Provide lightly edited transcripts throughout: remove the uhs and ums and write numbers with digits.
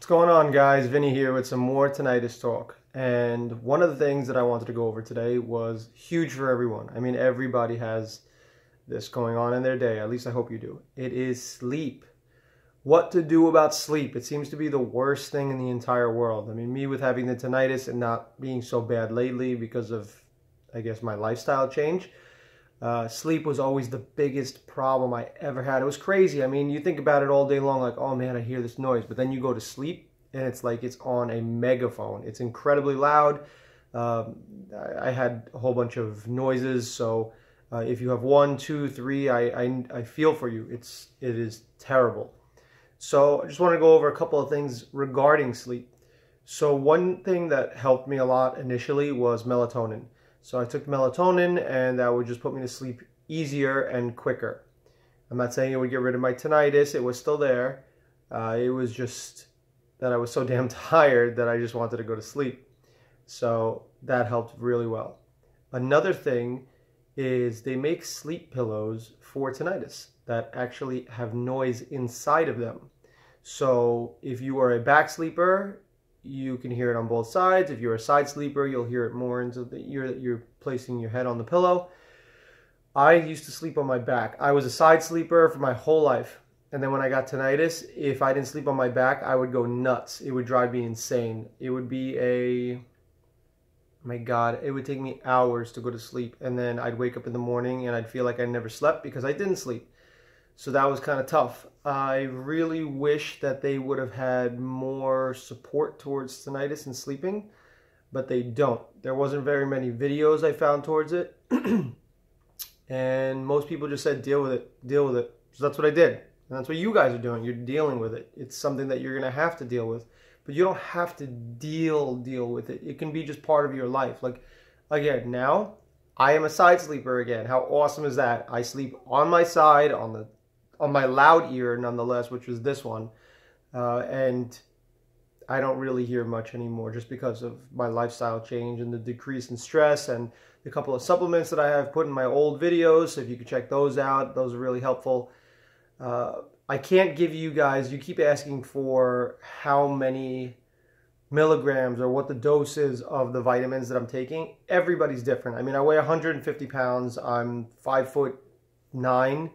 What's going on, guys? Vinny here with some more tinnitus talk. And one of the things that I wanted to go over today was huge for everyone. I mean, everybody has this going on in their day. At least I hope you do. It is sleep. What to do about sleep? It seems to be the worst thing in the entire world. I mean, me with having the tinnitus and not being so bad lately because of, I guess, my lifestyle change. Sleep was always the biggest problem I ever had. It was crazy. I mean, you think about it all day long, like, oh man, I hear this noise. But then you go to sleep and it's like it's on a megaphone. It's incredibly loud. I had a whole bunch of noises. So if you have one, two, three, I feel for you. It is terrible. So I just want to go over a couple of things regarding sleep. So one thing that helped me a lot initially was melatonin. So I took melatonin and that would just put me to sleep easier and quicker. I'm not saying it would get rid of my tinnitus. It was still there. It was just that I was so damn tired that I just wanted to go to sleep. So that helped really well. Another thing is they make sleep pillows for tinnitus that actually have noise inside of them. So if you are a back sleeper, you can hear it on both sides. If you're a side sleeper, you'll hear it more into the ear that you're placing your head on the pillow. I used to sleep on my back. I was a side sleeper for my whole life. And then when I got tinnitus, if I didn't sleep on my back, I would go nuts. It would drive me insane. It would be my God, it would take me hours to go to sleep. And then I'd wake up in the morning and I'd feel like I never slept because I didn't sleep. So that was kind of tough. I really wish that they would have had more support towards tinnitus and sleeping, but they don't. There wasn't very many videos I found towards it. And most people just said, deal with it, deal with it. So that's what I did. And that's what you guys are doing. You're dealing with it. It's something that you're going to have to deal with. But you don't have to deal with it. It can be just part of your life. Like, again, now I am a side sleeper again. How awesome is that? I sleep on my side, on my loud ear nonetheless, which was this one, and I don't really hear much anymore just because of my lifestyle change and the decrease in stress and the couple of supplements that I have put in my old videos. So if you could check those out, those are really helpful. I can't give you guys, you keep asking for how many milligrams or what the dose is of the vitamins that I'm taking. Everybody's different. I mean, I weigh 150 pounds. I'm 5'9".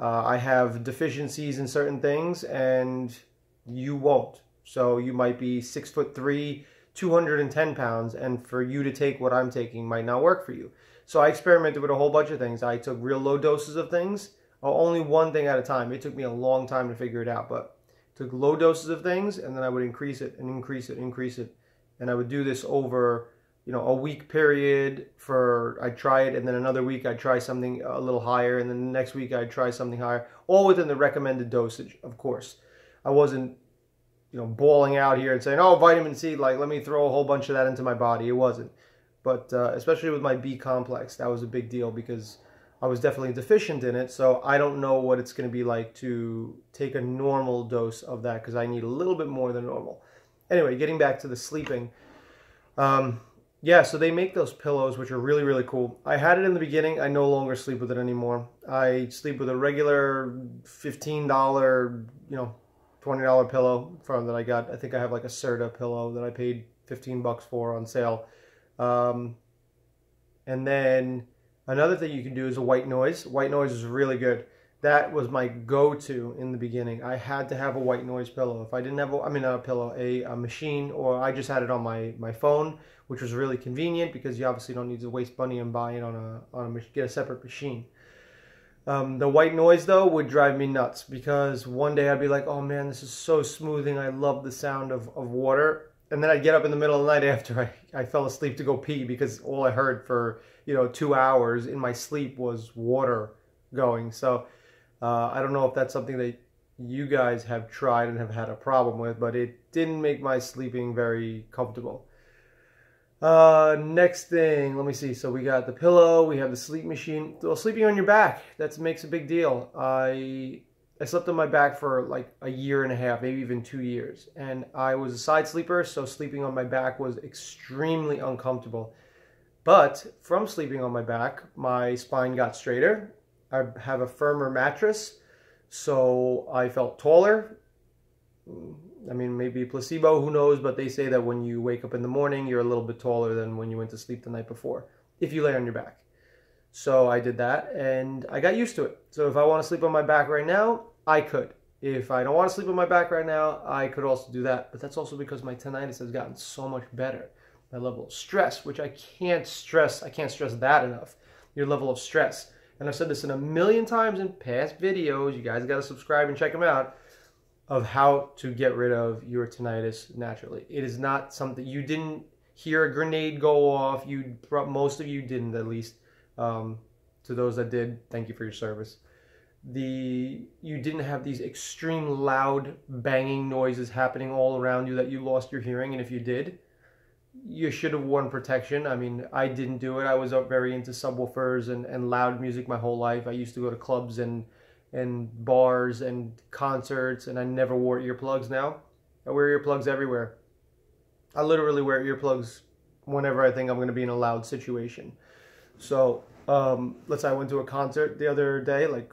I have deficiencies in certain things and you won't. So you might be 6'3", 210 pounds, and for you to take what I'm taking might not work for you. So I experimented with a whole bunch of things. I took real low doses of things, only one thing at a time. It took me a long time to figure it out, but took low doses of things and then I would increase it and increase it and increase it. And I would do this over, you know, a week period. I'd try it, and then another week I'd try something a little higher, and then the next week I'd try something higher, all within the recommended dosage, of course. I wasn't, you know, bawling out here and saying, oh, vitamin C, like, let me throw a whole bunch of that into my body. It wasn't. But especially with my B complex, that was a big deal because I was definitely deficient in it, so I don't know what it's going to be like to take a normal dose of that because I need a little bit more than normal. Anyway, getting back to the sleeping. Yeah, so they make those pillows, which are really, really cool. I had it in the beginning. I no longer sleep with it anymore. I sleep with a regular $15, you know, $20 pillow from that I got. I think I have like a Serta pillow that I paid 15 bucks for on sale. And then another thing you can do is a white noise. White noise is really good. That was my go-to in the beginning. I had to have a white noise pillow. If I didn't have, not a pillow, a machine, or I just had it on my phone, which was really convenient because you obviously don't need to waste money and buy it get a separate machine. The white noise though would drive me nuts because one day I'd be like, oh man, this is so smoothing. I love the sound of water. And then I'd get up in the middle of the night after I fell asleep to go pee because all I heard for, you know, 2 hours in my sleep was water going. So I don't know if that's something that you guys have tried and have had a problem with, but it didn't make my sleeping very comfortable. Next thing, let me see. So we got the pillow, we have the sleep machine. Well, sleeping on your back, that makes a big deal. I slept on my back for like a year and a half, maybe even 2 years. And I was a side sleeper, so sleeping on my back was extremely uncomfortable. But from sleeping on my back, my spine got straighter. I have a firmer mattress, so I felt taller. I mean, maybe placebo, who knows, but they say that when you wake up in the morning, you're a little bit taller than when you went to sleep the night before, if you lay on your back. So I did that, and I got used to it. So if I want to sleep on my back right now, I could. If I don't want to sleep on my back right now, I could also do that. But that's also because my tinnitus has gotten so much better. My level of stress, which I can't stress that enough. Your level of stress. And I've said this in a million times in past videos. You guys got to subscribe and check them out, of how to get rid of your tinnitus naturally. It is not something, you didn't hear a grenade go off. Most of you didn't, at least. To those that did, thank you for your service. You didn't have these extreme loud banging noises happening all around you that you lost your hearing, and if you did, you should have worn protection. I mean, I didn't do it. I was very into subwoofers and loud music my whole life. I used to go to clubs and bars and concerts, and I never wore earplugs. Now I wear earplugs everywhere. I literally wear earplugs whenever I think I'm going to be in a loud situation. So let's say I went to a concert the other day, like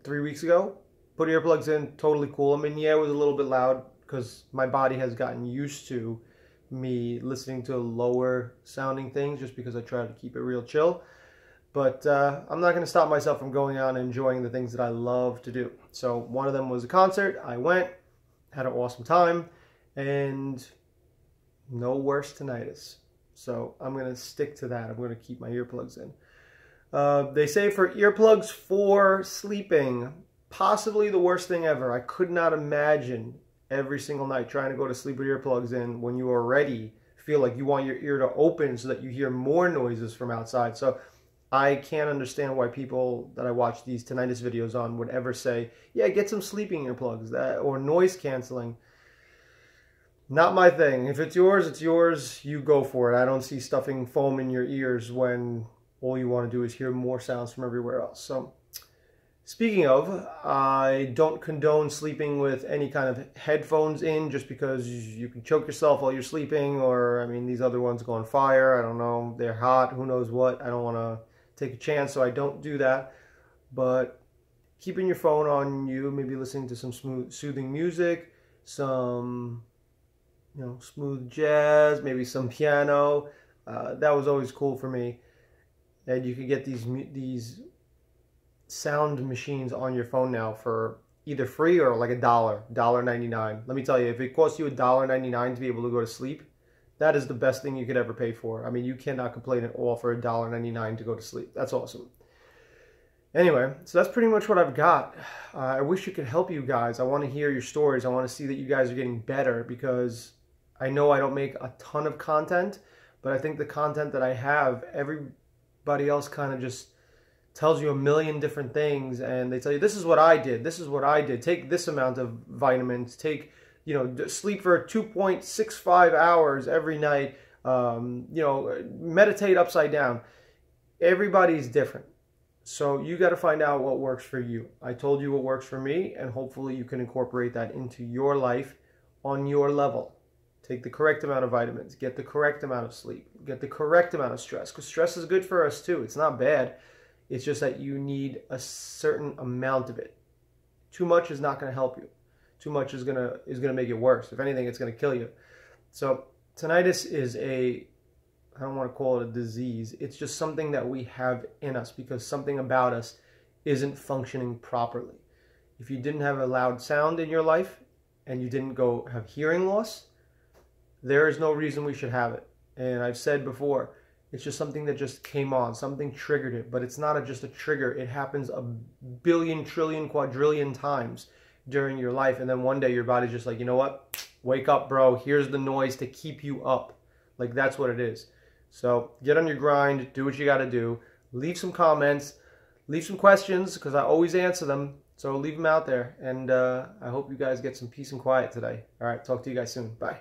3 weeks ago, put earplugs in, totally cool. I mean, yeah, it was a little bit loud because my body has gotten used to me listening to lower sounding things, just because I try to keep it real chill. But I'm not going to stop myself from going out and enjoying the things that I love to do. So one of them was a concert. I went, had an awesome time, and no worse tinnitus. So I'm going to stick to that. I'm going to keep my earplugs in. They say for earplugs for sleeping, possibly the worst thing ever. I could not imagine every single night trying to go to sleep with earplugs in when you already feel like you want your ear to open so that you hear more noises from outside. So I can't understand why people that I watch these tinnitus videos on would ever say, yeah, get some sleeping earplugs or noise canceling. Not my thing. If it's yours, it's yours. You go for it. I don't see stuffing foam in your ears when all you want to do is hear more sounds from everywhere else. So speaking of, I don't condone sleeping with any kind of headphones in, just because you can choke yourself while you're sleeping, or, I mean, these other ones go on fire. I don't know. They're hot. Who knows what. I don't want to take a chance, so I don't do that. But keeping your phone on you, maybe listening to some soothing music, some, smooth jazz, maybe some piano. That was always cool for me. And you could get these sound machines on your phone now for either free or like $1.99. Let me tell you, if it costs you $1.99 to be able to go to sleep, that is the best thing you could ever pay for. I mean, you cannot complain at all for $1.99 to go to sleep. That's awesome. Anyway, so that's pretty much what I've got. I wish it could help you guys. I want to hear your stories. I want to see that you guys are getting better, because I know I don't make a ton of content, but I think the content that I have, everybody else kind of just tells you a million different things, and they tell you, this is what I did, this is what I did, take this amount of vitamins, take, sleep for 2.65 hours every night, meditate upside down. Everybody's different. So you got to find out what works for you. I told you what works for me, and hopefully you can incorporate that into your life on your level. Take the correct amount of vitamins, get the correct amount of sleep, get the correct amount of stress, because stress is good for us too. It's not bad. It's just that you need a certain amount of it. Too much is not going to help you. Too much is gonna make it worse. If anything, it's going to kill you. So tinnitus is I don't want to call it a disease. It's just something that we have in us because something about us isn't functioning properly. If you didn't have a loud sound in your life and you didn't go have hearing loss, there is no reason we should have it. And I've said before, it's just something that just came on, something triggered it, but it's not just a trigger. It happens a billion, trillion, quadrillion times during your life, and then one day your body's just like, you know what? Wake up, bro. Here's the noise to keep you up. Like, that's what it is. So get on your grind, do what you got to do. Leave some comments, leave some questions, because I always answer them. So leave them out there, and I hope you guys get some peace and quiet today. All right, talk to you guys soon. Bye.